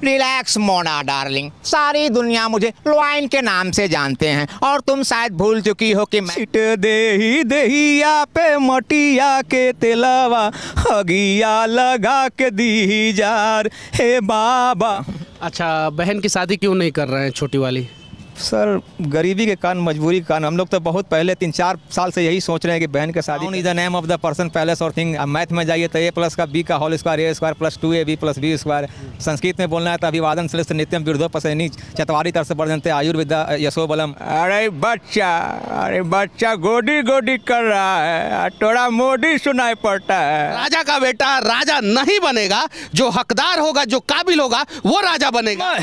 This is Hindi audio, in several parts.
रिलैक्स मोना डार्लिंग, सारी दुनिया मुझे लॉइन के नाम से जानते हैं और तुम शायद भूल चुकी हो कि मैं सीट देही देहिया पे मटिया के तेलावा हगिया लगा के दी जार हे बाबा। अच्छा, बहन की शादी क्यों नहीं कर रहे हैं छोटी वाली? सर गरीबी के कारण, मजबूरी के कारण हम लोग तो बहुत पहले 3-4 साल से यही सोच रहे हैं कि बहन के शादी is the name of the person place और थिंग। मैथ में जाइए तो A+ का B का whole square A² + 2AB + B square. Sanskrit में बोलना है तो अभिवादन श्रेष्ठ नित्यम बिरधो पसैनी चतवारी तरह से बढ़ते आयुर्विद्या यशो बलम। अरे बच्चा गोडी गोडी कर रहा है, थोड़ा मोडी सुनाई पड़ता है। राजा का बेटा राजा नहीं बनेगा, जो हकदार होगा, जो काबिल होगा वो राजा बनेगा।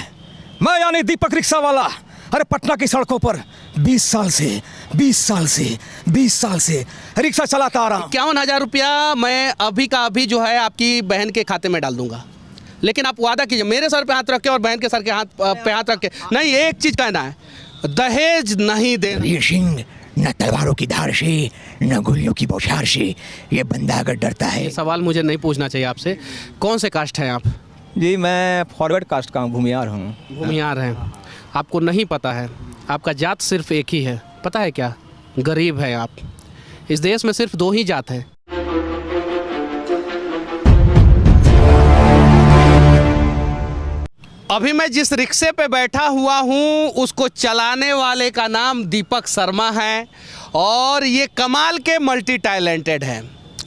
मैं यानी दीपक रिक्शा वाला, अरे पटना की सड़कों पर 20 साल से रिक्शा चलाता आ रहा हूं। 51,000 रुपया मैं अभी का अभी जो है आपकी बहन के खाते में डाल दूंगा, लेकिन आप वादा कीजिए मेरे सर पे हाथ रख के और बहन के सर के पे हाथ रख के। नहीं, एक चीज कहना है, दहेज नहीं देना। सिंह न तलवारों की धार से न गोलियों की बौछार से ये बंदा अगर डरता है। ये सवाल मुझे नहीं पूछना चाहिए आपसे। कौन से कास्ट हैं आप? जी मैं फॉरवर्ड कास्ट का हूँ, भूमियार हूँ। भूमियार हैं। आपको नहीं पता है, आपका जात सिर्फ एक ही है, पता है क्या? गरीब है आप। इस देश में सिर्फ 2 ही जात हैं। अभी मैं जिस रिक्शे पे बैठा हुआ हूँ उसको चलाने वाले का नाम दीपक शर्मा है और ये कमाल के मल्टी टैलेंटेड हैं।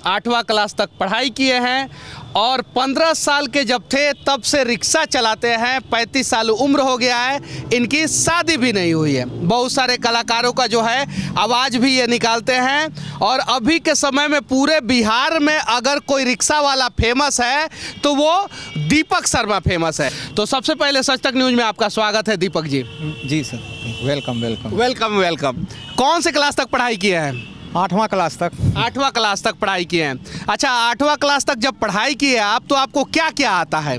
8वां क्लास तक पढ़ाई किए हैं और 15 साल के जब थे तब से रिक्शा चलाते हैं। 35 साल उम्र हो गया है, इनकी शादी भी नहीं हुई है। बहुत सारे कलाकारों का जो है आवाज़ भी ये निकालते हैं और अभी के समय में पूरे बिहार में अगर कोई रिक्शा वाला फेमस है तो वो दीपक शर्मा फेमस है। तो सबसे पहले सच तक न्यूज़ में आपका स्वागत है दीपक जी। जी सर, वेलकम। कौन से क्लास तक पढ़ाई किए हैं? 8वां क्लास तक। 8वां क्लास तक पढ़ाई किए हैं। अच्छा, 8वां क्लास तक जब पढ़ाई किए आप तो आपको क्या क्या आता है?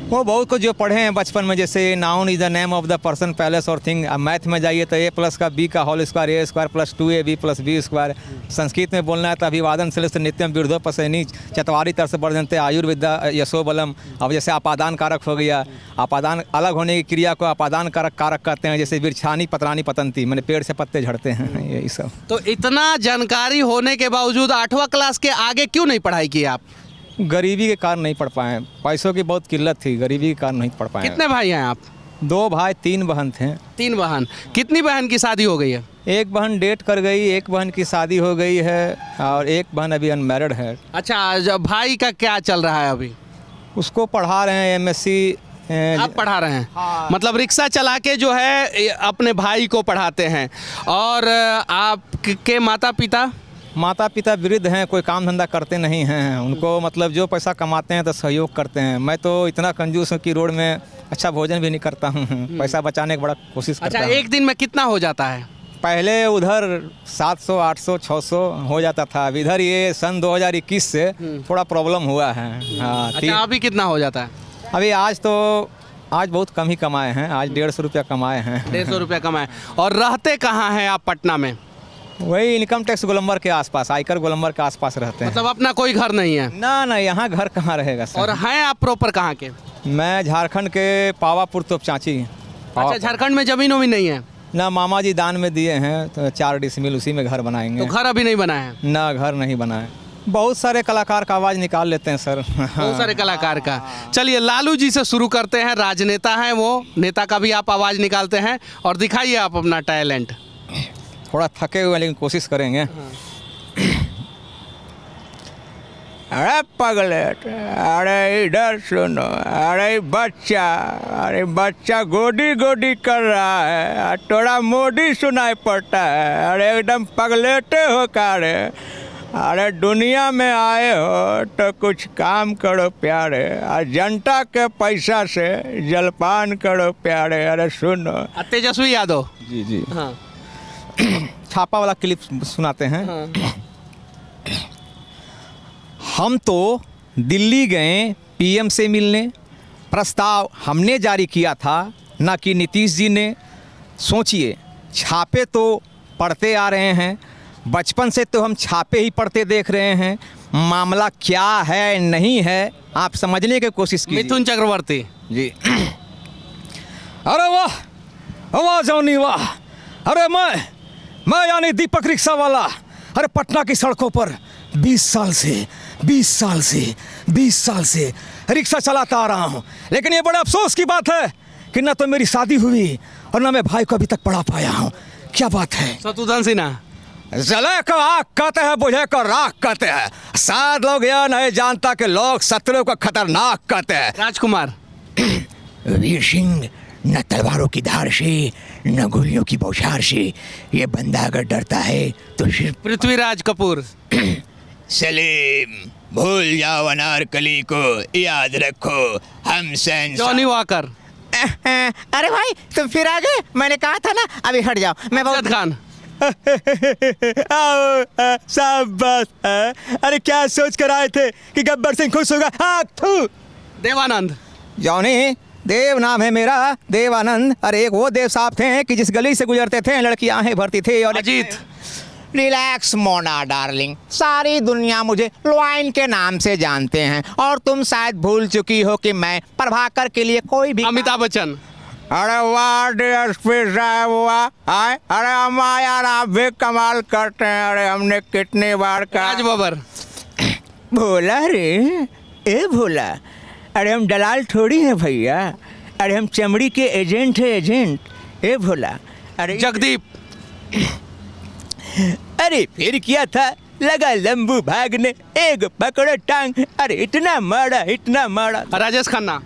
वो बहुत कुछ जो पढ़े हैं बचपन में, जैसे noun is the name of the person place और थिंग। मैथ में जाइए तो A+ का B का whole square A² + 2AB + B square. Sanskrit में बोलना है तो अभिवादन श्रेष्ठ नित्यम बिरधो पसैनी चतवारी तरह से बढ़ते आयुर्विद्या यशो बलम। अब जैसे आपादान कारक हो गया, आपादान अलग होने की क्रिया को आपादान कारक कहते हैं। जैसे वृक्षानी पत्रानी पतंती, मैंने पेड़ से पत्ते झड़ते हैं, यही सब। तो इतना जानकारी होने के बावजूद 8वां क्लास के आगे क्यों नहीं पढ़ाई की आप? गरीबी के कारण नहीं पढ़ पाए, पैसों की बहुत किल्लत थी, गरीबी के कारण नहीं पढ़ पाए। कितने भाई हैं आप? 2 भाई 3 बहन थे। 3 बहन। कितनी बहन की शादी हो गई है? एक बहन डेट कर गई, एक बहन की शादी हो गई है और एक बहन अभी अनमैरिड है। अच्छा, भाई का क्या चल रहा है अभी? उसको पढ़ा रहे हैं MSc। आप पढ़ा रहे हैं? हाँ। मतलब रिक्शा चला के जो है अपने भाई को पढ़ाते हैं। और आपके माता पिता वृद्ध हैं, कोई काम धंधा करते नहीं हैं। उनको मतलब जो पैसा कमाते हैं तो सहयोग करते हैं। मैं तो इतना कंजूस हूँ कि रोड में अच्छा भोजन भी नहीं करता हूँ, पैसा बचाने की बड़ा कोशिश करता हूँ। अच्छा, एक दिन में कितना हो जाता है? पहले उधर 700, 800, 600 हो जाता था। अब इधर ये सन 2021 से थोड़ा प्रॉब्लम हुआ है। हाँ। अच्छा, अभी कितना हो जाता है? अभी आज बहुत कम ही कमाए हैं, आज 150 रुपया कमाए हैं। 150 रुपया कमाए। और रहते कहाँ हैं आप पटना में? वही इनकम टैक्स गोलंबर के आसपास, आयकर गोलंबर के आसपास रहते हैं। मतलब अपना कोई घर नहीं है? ना, यहाँ घर कहाँ रहेगा सर। और हैं आप प्रॉपर कहाँ के? मैं झारखंड के पावापुर तोपचांची। अच्छा, झारखंड में जमीन वमीन नहीं है? ना, मामा जी दान में दिए हैं तो 4 डिसमिल, उसी में घर बनाएंगे। तो घर अभी नहीं बना है? ना, घर नहीं बना है। बहुत सारे कलाकार का आवाज़ निकाल लेते हैं सर। बहुत सारे कलाकार का। चलिए लालू जी से शुरू करते हैं, राजनेता हैं वो, नेता का भी आप आवाज़ निकालते हैं और दिखाइए आप अपना टैलेंट। थोड़ा थके हुए लेकिन कोशिश करेंगे। अरे पगलेट, अरे इधर सुनो, अरे बच्चा गोडी गोडी कर रहा है, थोड़ा मोडी सुनाई पड़ता है। अरे एकदम पगलेटे हो का रे। अरे दुनिया में आए हो तो कुछ काम करो प्यारे, जनता के पैसा से जलपान करो प्यारे। अरे सुनो। तेजस्वी यादव जी। हाँ। छापा वाला क्लिप सुनाते हैं। हाँ। हम तो दिल्ली गए PM से मिलने, प्रस्ताव हमने जारी किया था, ना कि नीतीश जी ने। सोचिए, छापे तो पढ़ते आ रहे हैं, बचपन से तो हम छापे ही पढ़ते देख रहे हैं। मामला क्या है नहीं है आप समझने की कोशिश कीजिए। मिथुन चक्रवर्ती। जी। अरे वाह, वाह जॉनी वाह। अरे मैं यानी दीपक रिक्शा वाला, अरे पटना की सड़कों पर 20 साल से रिक्शा चलाता आ रहा हूँ। लेकिन ये बड़े अफसोस की बात है कि ना तो मेरी शादी हुई और ना मैं भाई को अभी तक पढ़ा पाया हूँ। क्या बात है? शत्रुघ्न सिन्हा। जले को आग कहते हैं, बुझे को राख कहते हैं। शायद लोग यह नहीं जानता कि लोग शत्रु को खतरनाक कहते हैं। राजकुमार। वीर सिंह, न तलवारों की धार से न गोलियों की बौछार से ये बंदा अगर डरता है तो सिर्फ पृथ्वीराज कपूर। सलीम, भूल जाओ अनारकली को, याद रखो हम जॉनी वॉकर। अरे भाई तुम फिर आ गए, मैंने कहा था ना अभी हट जाओ। मैं अमजद खान। शाबाश। अरे क्या सोच कर आए थे कि गब्बर सिंह खुश होगा? देवानंद। जॉनी, देव नाम है मेरा, देवानंद। अरे एक वो देव साहब थे कि जिस गली से गुजरते थे लड़कियां आहें भरती थी। और अजीत। रिलैक्स मोना डार्लिंग, सारी दुनिया मुझे लॉयन के नाम से जानते हैं और तुम शायद भूल चुकी हो कि मैं प्रभाकर के लिए कोई भी अमिताभ बच्चन। अरे वाह डीएसपी साहब वाह। अरे हम यार आप भी कमाल करते हैं। अरे हमने कितनी बार कहा। राज बब्बर। भोला रे, ए भोला, अरे हम दलाल थोड़ी हैं भैया, अरे हम चमड़ी के एजेंट है, एजेंट। ए भोला, अरे जगदीप। अरे फिर क्या था, लगा लंबू भागने, एक पकड़ो टांग। अरे इतना मारा। राजेश खन्ना।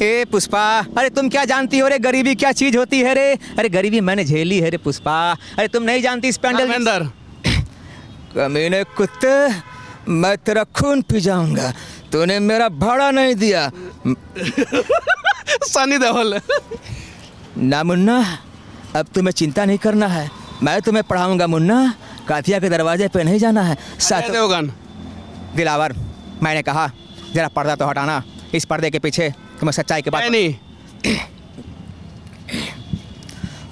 ए पुष्पा, अरे तुम क्या जानती हो रे गरीबी क्या चीज होती है रे? अरे गरीबी मैंने झेली है रे पुष्पा। अरे तुम नहीं जानती इस पैंडल। धर्मेंद्र। कमीने कुत्ते, मैं तेरा खून पी जाऊंगा, तूने मेरा भाड़ा नहीं दिया। सनी देओल। ना मुन्ना, अब तुम्हें चिंता नहीं करना है, मैं तुम्हें पढ़ाऊंगा मुन्ना। कातिया के दरवाजे पे नहीं जाना है। अजय देवगन। दिलावर, मैंने कहा जरा पर्दा तो हटाना, इस पर्दे के पीछे तुम्हें सच्चाई के बात। नहीं।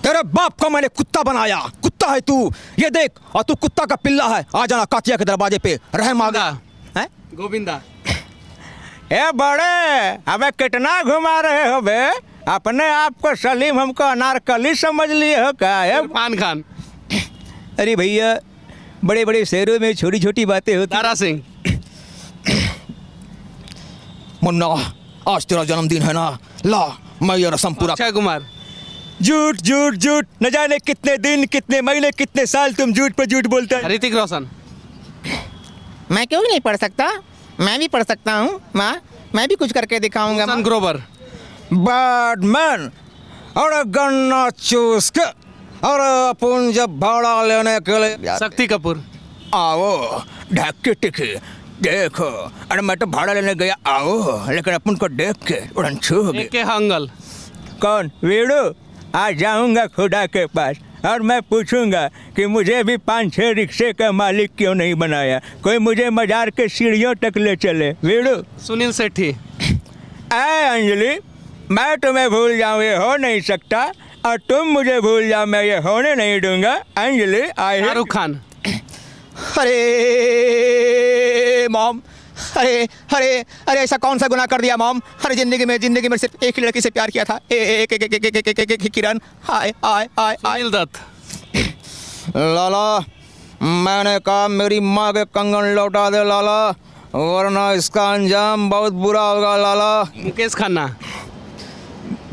तेरे बाप को मैंने कुत्ता बनाया, कुत्ता है तू, ये देख। और तू कुत्ता का पिल्ला है। आ जाना कातिया के दरवाजे पे, रहम आ गया है। गोविंदा। ए बड़े, अबे कितना घुमा रहे हो बे? अपने आप को सलीम, हमको अनारकली समझ लिए हो क्या? इरफान खान। अरे भैया, बड़े बड़े शहरों में छोटी छोटी बातें होती। दारा सिंह। मुन्ना, आज तेरा जन्मदिन है ना, ला मैं ये रस्म पूरा। अक्षय कुमार। झूठ झूठ झूठ, न जाने कितने दिन, कितने महीने, कितने साल तुम झूठ पे झूठ बोलते हैं। ऋतिक रोशन। मैं क्यों नहीं पढ़ सकता? मैं भी पढ़ सकता हूँ माँ, मैं भी कुछ करके दिखाऊंगा। सन ग्रोवर। बैडमैन, अरे गन्ना चूस के, अरे अपन जब भाड़ा लेने के लिए शक्ति कपूर। आओ ढक्के टिके देखो। अरे मैं तो भाड़ा लेने गया, आओ, लेकिन अपन को देख के उड़न छू हो गई। के हंगल। कौन? वीडू। आ जाऊंगा खुदा के पास और मैं पूछूंगा कि मुझे भी 5-6 रिक्शे का मालिक क्यों नहीं बनाया, कोई मुझे मजार के सीढ़ियों तक ले चले। वीडू। सुनील शेट्टी। आए अंजलि, मैं तुम्हें भूल जाऊँ ये हो नहीं सकता, और तुम मुझे भूल जाओ मैं ये होने नहीं दूंगा। अंजलि आए। शाहरुख खान। अरे मॉम, अरे ऐसा कौन सा गुनाह कर दिया मॉम? अरे जिंदगी में सिर्फ एक ही लड़की से प्यार किया था, एक किरण। हाय हाय हाय हाय। सुनील दत्त। लाला, मैंने कहा मेरी माँ के कंगन लौटा दे लाला, वरना इसका अंजाम बहुत बुरा होगा लाला। मुकेश खन्ना।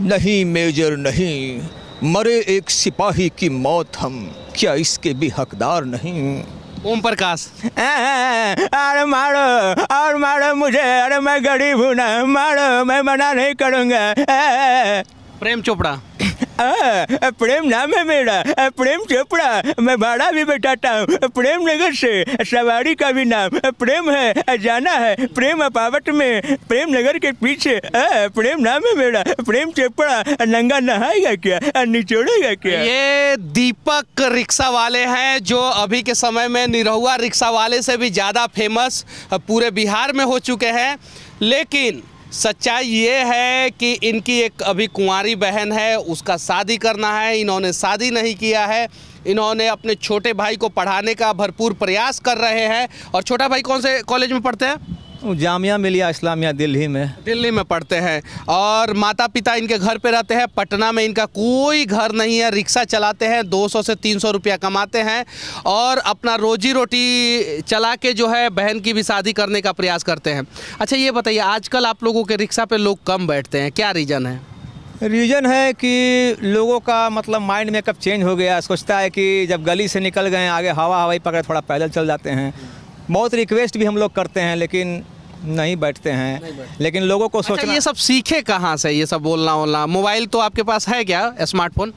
नहीं मेजर नहीं, मरे एक सिपाही की मौत हम क्या इसके भी हकदार नहीं। ओम प्रकाश। अरे मारो और मारो मुझे, अरे मैं गरीब हूँ ना, मारो, मैं मना नहीं करूँगा। प्रेम चोपड़ा। प्रेम नाम है मेरा, प्रेम चोपड़ा। मैं भाड़ा भी बैठाता हूँ प्रेम नगर से, सवारी का भी नाम प्रेम है, जाना है प्रेम अपावट में, प्रेम नगर के पीछे। प्रेम नाम है मेरा, प्रेम चोपड़ा। नंगा नहाएगा क्या, निचोड़ेगा क्या? ये दीपक रिक्शा वाले हैं जो अभी के समय में निरहुआ रिक्शा वाले से भी ज़्यादा फेमस पूरे बिहार में हो चुके हैं। लेकिन सच्चाई ये है कि इनकी एक अभी कुंवारी बहन है, उसका शादी करना है, इन्होंने शादी नहीं किया है। इन्होंने अपने छोटे भाई को पढ़ाने का भरपूर प्रयास कर रहे हैं। और छोटा भाई कौन से कॉलेज में पढ़ते हैं? जामिया मिलिया इस्लामिया दिल्ली में। दिल्ली में पढ़ते हैं। और माता पिता इनके घर पे रहते हैं। पटना में इनका कोई घर नहीं है, रिक्शा चलाते हैं, 200 से 300 रुपया कमाते हैं और अपना रोजी रोटी चला के जो है बहन की भी शादी करने का प्रयास करते हैं। अच्छा ये बताइए, आजकल आप लोगों के रिक्शा पे लोग कम बैठते हैं, क्या रीज़न है? रीज़न है कि लोगों का मतलब माइंड मेकअप चेंज हो गया, सोचता है कि जब गली से निकल गए आगे हवाई पकड़े थोड़ा पैदल चल जाते हैं। बहुत रिक्वेस्ट भी हम लोग करते हैं लेकिन नहीं बैठते हैं। लेकिन लोगों को सोचना, अच्छा, ये सब सीखे कहाँ से, ये सब बोलना? मोबाइल तो आपके पास है क्या, स्मार्टफोन?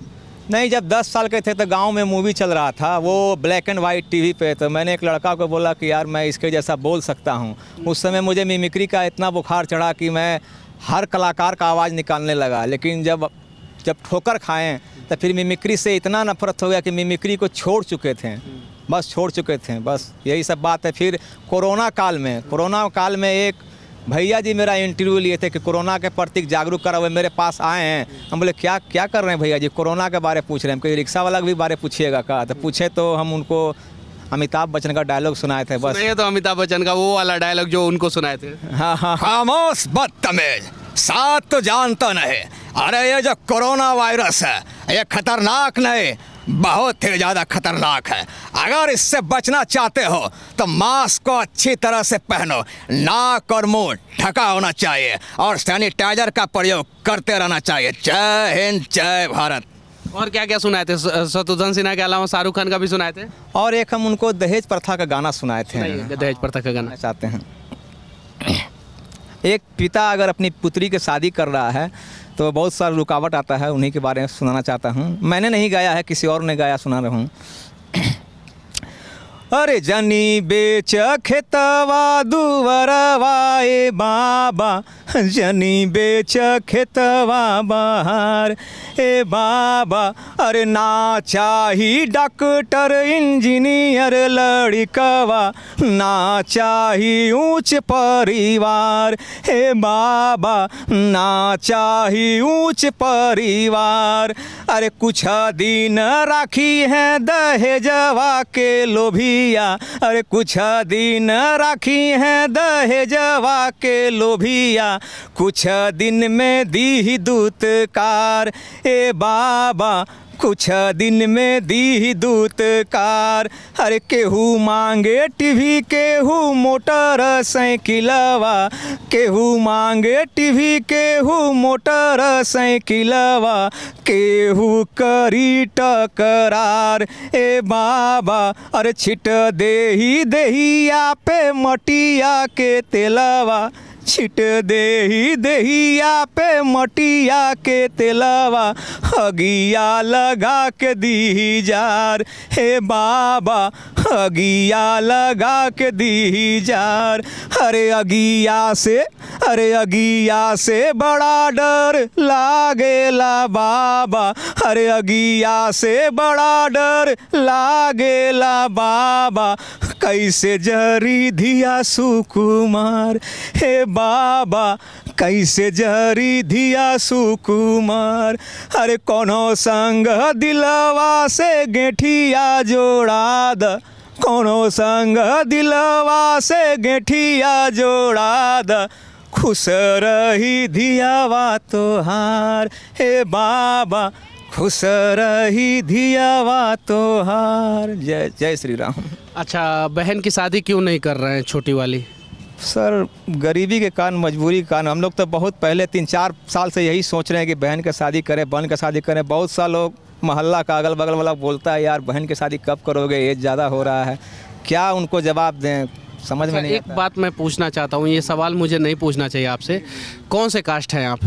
नहीं, जब 10 साल के थे तो गांव में मूवी चल रहा था, वो ब्लैक एंड वाइट टीवी पे, तो मैंने एक लड़का को बोला कि यार मैं इसके जैसा बोल सकता हूँ। उस समय मुझे मिमिक्री का इतना बुखार चढ़ा कि मैं हर कलाकार का आवाज़ निकालने लगा। लेकिन जब ठोकर खाएं तो फिर मिमिक्री से इतना नफरत हो गया कि मिमिक्री को छोड़ चुके थे, बस छोड़ चुके थे, बस यही सब बात है। फिर कोरोना काल में एक भैया जी मेरा इंटरव्यू लिए थे कि कोरोना के प्रति जागरूक करा हुए मेरे पास आए हैं। हम बोले क्या कर रहे हैं भैया जी? कोरोना के बारे पूछ रहे हैं। कोई रिक्शा वाला के भी बारे पूछिएगा का? तो पूछे तो हम उनको अमिताभ बच्चन का डायलॉग सुनाए थे बस। नहीं तो अमिताभ बच्चन का वो वाला डायलॉग जो उनको सुनाए थे। हाँ। खामोश बदतमीज, साथ तो जानता नहीं। अरे ये जो कोरोना वायरस है ये खतरनाक नहीं, बहुत ही ज़्यादा खतरनाक है। अगर इससे बचना चाहते हो तो मास्क को अच्छी तरह से पहनो, नाक और मुंह ढका होना चाहिए और सैनिटाइजर का प्रयोग करते रहना चाहिए। जय हिंद, जय भारत। और क्या क्या सुनाए थे? शत्रुघ्न सिन्हा के अलावा शाहरुख खान का भी सुनाए थे? और एक हम उनको दहेज प्रथा का गाना सुनाए थे। दहेज प्रथा का गाना चाहते हैं। एक पिता अगर अपनी पुत्री की शादी कर रहा है तो बहुत सारा रुकावट आता है, उन्हीं के बारे में सुनाना चाहता हूँ। मैंने नहीं गाया है, किसी और ने गाया, सुना रहा हूँ। अरे जनी बेच खेतवा दुवरवा ए बाबा, जनी बेच खेतवा बाहर ए बाबा। अरे ना चाही डॉक्टर इंजीनियर लड़कवा, ना चाही ऊंच परिवार हे बाबा, ना चाही ऊंच परिवार। अरे कुछ दिन राखी है दहेजवा के लोभिया, अरे कुछ दिन राखी है दहेजवा के लोभिया, कुछ दिन में दी दूतकार ए बाबा, कुछ दिन में दी दूतकार। अरे केहू मांगे टीवी, केहू मोटर साइकिलवा, केहू मांगे टीवी, केहू मोटर साइकिलवा, केहू करी टकरार ए बाबा। अरे छिट देही देहिया पे मटिया के तेलवा, छिट देही देहिया पे मटिया के तेलवा, अगिया लगा के दी जार हे बाबा, अगिया लगा के दी जार। अरे अगिया से बड़ा डर लागेला बाबा, अरे अगिया से बड़ा डर लागेला बाबा। कैसे जरी धिया सुकुमार हे बाबा, कैसे जरी धिया सुकुमार। अरे कोनो संग दिलवा से गेठिया जोड़ा द, कोनो संग दिलवा से गेठिया जोड़ा द, खुश रही धियावा तोहार हे बाबा, खुश रही धियावा तोहार। जय जय श्री राम। अच्छा, बहन की शादी क्यों नहीं कर रहे हैं छोटी वाली? सर गरीबी के कारण, मजबूरी के कारण। हम लोग तो बहुत पहले 3-4 साल से यही सोच रहे हैं कि बहन की शादी करें, बहन की शादी करें। बहुत सा लोग मोहल्ला का अगल बगल वाला बोलता है यार बहन की शादी कब करोगे, एज ज़्यादा हो रहा है। क्या उनको जवाब दें, समझ में नहीं आता। एक बात मैं पूछना चाहता हूँ, ये सवाल मुझे नहीं पूछना चाहिए आपसे। कौन से कास्ट हैं आप?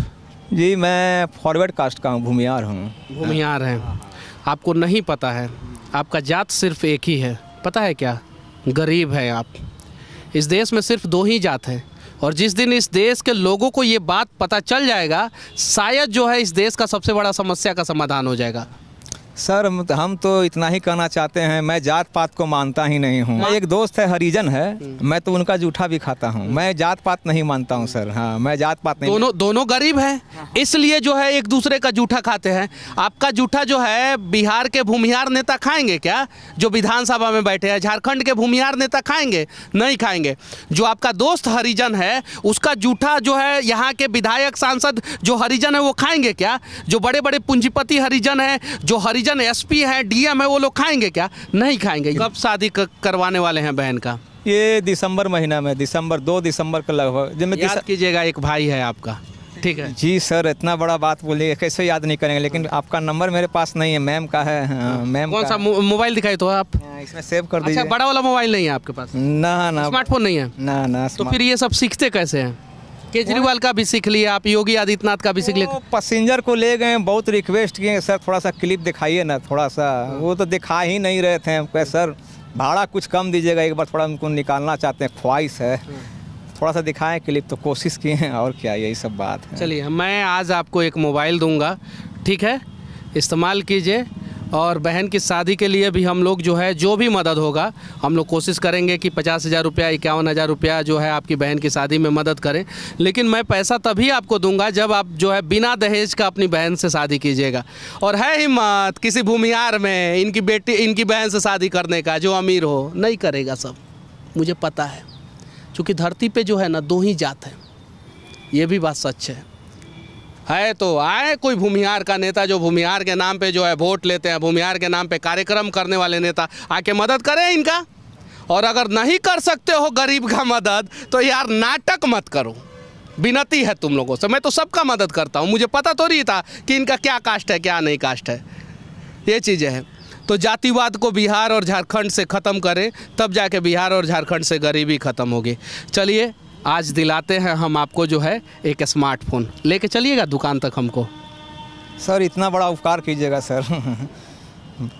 जी मैं फॉरवर्ड कास्ट का हूँ, भूमियार हूँ। भूमियार हैं। आपको नहीं पता है, आपका जात सिर्फ एक ही है, पता है क्या? गरीब है आप। इस देश में सिर्फ 2 ही जात हैं और जिस दिन इस देश के लोगों को ये बात पता चल जाएगा, शायद जो है इस देश का सबसे बड़ा समस्या का समाधान हो जाएगा। सर हम तो इतना ही कहना चाहते हैं, मैं जात पात को मानता ही नहीं हूँ। एक दोस्त है हरिजन है, मैं तो उनका जूठा भी खाता हूँ। मैं जात पात नहीं मानता हूँ सर। हाँ, मैं जात पात नहीं। दोनों गरीब हैं, इसलिए जो है एक दूसरे का जूठा खाते हैं। आपका जूठा जो है बिहार के भूमिहार नेता खाएंगे क्या, जो विधानसभा में बैठे हैं? झारखंड के भूमिहार नेता खाएंगे? नहीं खाएंगे। जो आपका दोस्त हरिजन है उसका जूठा जो है यहाँ के विधायक सांसद जो हरिजन है वो खाएंगे क्या? जो बड़े बड़े पूंजीपति हरिजन है, जो हरिजन एसपी है, डीएम है, वो लोग खाएंगे क्या? नहीं खाएंगे। कब शादी करवाने वाले हैं बहन का? ये दिसंबर महीना में, 2 दिसंबर को लगभग। जब याद कीजिएगा, एक भाई है आपका। ठीक है जी सर, इतना बड़ा बात बोलिए, कैसे याद नहीं करेंगे? लेकिन आपका नंबर मेरे पास नहीं है, मैम का है। हाँ, मैम कौन सा मोबाइल दिखाई तो आप इसमें सेव कर दीजिए। अच्छा, बड़ा वाला मोबाइल नहीं है आपके पास? ना स्मार्टफोन नहीं है ना। तो फिर ये सब सीखते कैसे हैं? केजरीवाल का भी सीख लिया आप, योगी आदित्यनाथ का भी सीख लिया। पैसेंजर को ले गए, बहुत रिक्वेस्ट किए सर थोड़ा सा क्लिप दिखाइए ना थोड़ा सा। वो तो दिखा ही नहीं रहे थे। हमको सर भाड़ा कुछ कम दीजिएगा, एक बार थोड़ा उनको निकालना चाहते हैं, ख्वाहिश है। थोड़ा सा दिखाएं क्लिप, तो कोशिश किए हैं, और क्या, यही सब बात है। चलिए, मैं आज आपको एक मोबाइल दूंगा, ठीक है? इस्तेमाल कीजिए। और बहन की शादी के लिए भी हम लोग जो है जो भी मदद होगा हम लोग कोशिश करेंगे कि 50,000 रुपया, 51,000 रुपया जो है आपकी बहन की शादी में मदद करें। लेकिन मैं पैसा तभी आपको दूंगा जब आप जो है बिना दहेज का अपनी बहन से शादी कीजिएगा। और है हिम्मत किसी भूमिहार में इनकी बहन से शादी करने का, जो अमीर हो? नहीं करेगा सब, मुझे पता है। क्योंकि धरती पे जो है ना 2 ही जात है, ये भी बात सच है तो आए कोई भूमिहार का नेता जो भूमिहार के नाम पे जो है वोट लेते हैं, भूमिहार के नाम पे कार्यक्रम करने वाले नेता आके मदद करें इनका। और अगर नहीं कर सकते हो गरीब का मदद तो यार नाटक मत करो, विनती है तुम लोगों से। मैं तो सबका मदद करता हूँ, मुझे पता तो नहीं था कि इनका क्या कास्ट है क्या नहीं कास्ट है, ये चीज़ें हैं। तो जातिवाद को बिहार और झारखंड से ख़त्म करें, तब जाके बिहार और झारखंड से गरीबी ख़त्म होगी। चलिए, आज दिलाते हैं हम आपको जो है एक स्मार्टफोन। लेके चलिएगा दुकान तक हमको। सर इतना बड़ा उपकार कीजिएगा सर।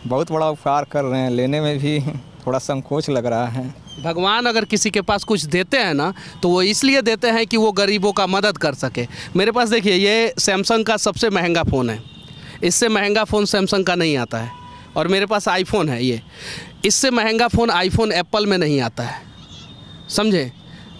बहुत बड़ा उपकार कर रहे हैं, लेने में भी थोड़ा संकोच लग रहा है। भगवान अगर किसी के पास कुछ देते हैं ना तो वो इसलिए देते हैं कि वो गरीबों का मदद कर सके। मेरे पास देखिए, ये सैमसंग का सबसे महंगा फ़ोन है, इससे महंगा फ़ोन सैमसंग का नहीं आता है। और मेरे पास आईफोन है, ये इससे महंगा फ़ोन आईफोन एप्पल में नहीं आता है, समझे?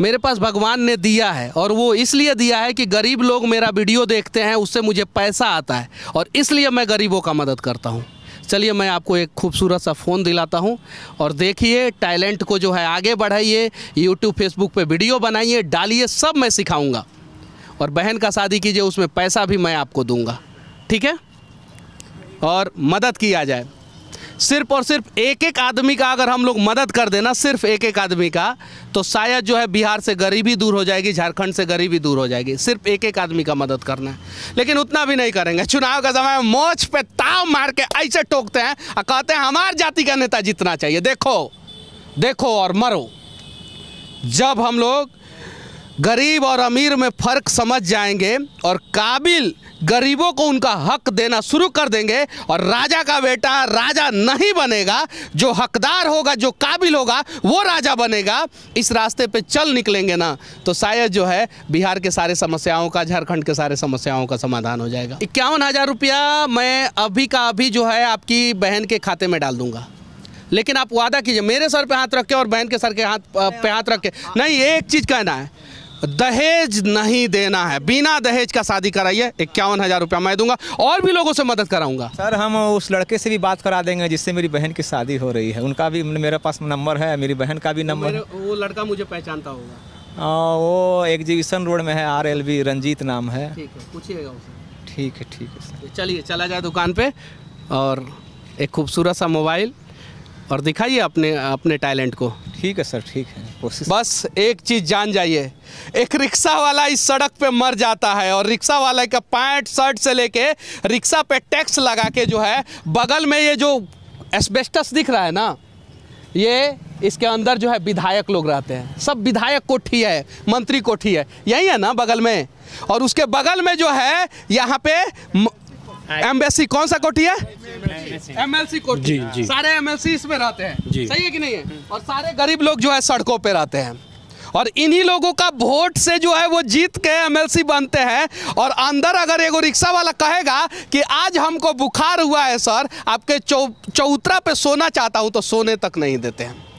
मेरे पास भगवान ने दिया है, और वो इसलिए दिया है कि गरीब लोग मेरा वीडियो देखते हैं, उससे मुझे पैसा आता है, और इसलिए मैं गरीबों का मदद करता हूँ। चलिए, मैं आपको एक खूबसूरत सा फ़ोन दिलाता हूँ, और देखिए टैलेंट को जो है आगे बढ़ाइए, यूट्यूब फेसबुक पे वीडियो बनाइए, डालिए, सब मैं सिखाऊँगा। और बहन का शादी कीजिए, उसमें पैसा भी मैं आपको दूँगा, ठीक है? और मदद किया जाए। सिर्फ और सिर्फ एक आदमी का अगर हम लोग मदद कर देना, सिर्फ एक आदमी का, तो शायद जो है बिहार से गरीबी दूर हो जाएगी, झारखंड से गरीबी दूर हो जाएगी। सिर्फ एक आदमी का मदद करना है, लेकिन उतना भी नहीं करेंगे। चुनाव का समय में मोच पे ताव मार के ऐसे ठोकते हैं और कहते हैं हमार जाति का नेता जीतना चाहिए। देखो और मरो। जब हम लोग गरीब और अमीर में फ़र्क समझ जाएंगे और काबिल गरीबों को उनका हक देना शुरू कर देंगे, और राजा का बेटा राजा नहीं बनेगा, जो हकदार होगा, जो काबिल होगा, वो राजा बनेगा। इस रास्ते पे चल निकलेंगे ना, तो शायद जो है बिहार के सारे समस्याओं का, झारखंड के सारे समस्याओं का समाधान हो जाएगा। 51,000 रुपया मैं अभी का अभी जो है आपकी बहन के खाते में डाल दूंगा। लेकिन आप वादा कीजिए, मेरे सर पे हाथ रख के और बहन के सर के पे हाथ रख के नहीं, एक चीज़ कहना है, दहेज नहीं देना है। बिना दहेज का शादी कराइए, 51,000 रुपया मैं दूंगा, और भी लोगों से मदद कराऊंगा। सर हम उस लड़के से भी बात करा देंगे जिससे मेरी बहन की शादी हो रही है, उनका भी मेरे पास नंबर है, मेरी बहन का भी नंबर है। वो लड़का मुझे पहचानता होगा। वो एग्जीबिशन रोड में है, RLB रंजीत नाम है। ठीक है, पूछिएगा उसे। ठीक है सर। चलिए, चला जाए दुकान पे और एक खूबसूरत सा मोबाइल और दिखाइए अपने टैलेंट को। ठीक है सर, ठीक है, कोशिश। बस एक चीज़ जान जाइए, एक रिक्शा वाला इस सड़क पे मर जाता है, और रिक्शा वाला का पैंट शर्ट से लेके रिक्शा पे टैक्स लगा के जो है, बगल में ये जो एस्बेस्टस दिख रहा है ना, ये इसके अंदर जो है विधायक लोग रहते हैं। सब विधायक कोठी है, मंत्री कोठी है, यही है ना बगल में। और उसके बगल में जो है यहाँ पे एम्बेसी, कौन सा कोठी है? MLC कोठी। जी। सारे MLC इसमें रहते हैं, सही है कि नहीं है? और सारे गरीब लोग जो है सड़कों पे रहते हैं। और इन्हीं लोगों का वोट से जो है वो जीत के एमएलसी बनते हैं। और अंदर अगर एगो रिक्शा वाला कहेगा कि आज हमको बुखार हुआ है सर, आपके चौतरा पे सोना चाहता हूं, तो सोने तक नहीं देते हैं।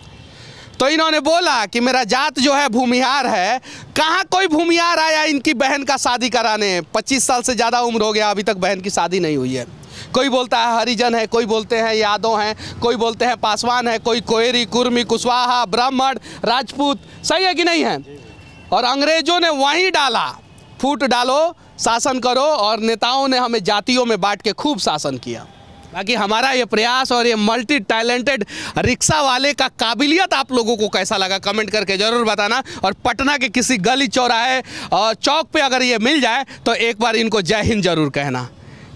तो इन्होंने बोला कि मेरा जात जो है भूमिहार है। कहाँ कोई भूमिहार आया इनकी बहन का शादी कराने? 25 साल से ज़्यादा उम्र हो गया, अभी तक बहन की शादी नहीं हुई है। कोई बोलता है हरिजन है, कोई बोलते हैं यादव हैं, कोई बोलते हैं पासवान है, कोई कोयरी, कुर्मी, कुशवाहा, ब्राह्मण, राजपूत। सही है कि नहीं है? और अंग्रेजों ने वहीं डाला, फूट डालो, शासन करो, और नेताओं ने हमें जातियों में बांट के खूब शासन किया। बाकी हमारा ये प्रयास और ये मल्टी टैलेंटेड रिक्शा वाले का काबिलियत आप लोगों को कैसा लगा कमेंट करके ज़रूर बताना। और पटना के किसी गली चौराहे और चौक पे अगर ये मिल जाए तो एक बार इनको जय हिंद ज़रूर कहना,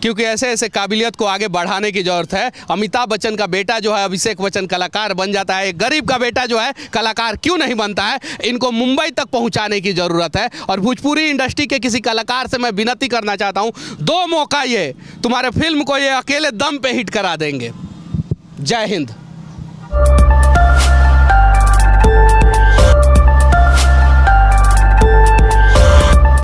क्योंकि ऐसे ऐसे काबिलियत को आगे बढ़ाने की ज़रूरत है। अमिताभ बच्चन का बेटा जो है अभिषेक बच्चन कलाकार बन जाता है, एक गरीब का बेटा जो है कलाकार क्यों नहीं बनता है? इनको मुंबई तक पहुंचाने की ज़रूरत है। और भोजपुरी इंडस्ट्री के किसी कलाकार से मैं विनती करना चाहता हूं, 2 मौका ये तुम्हारे फिल्म को ये अकेले दम पे हिट करा देंगे। जय हिंद।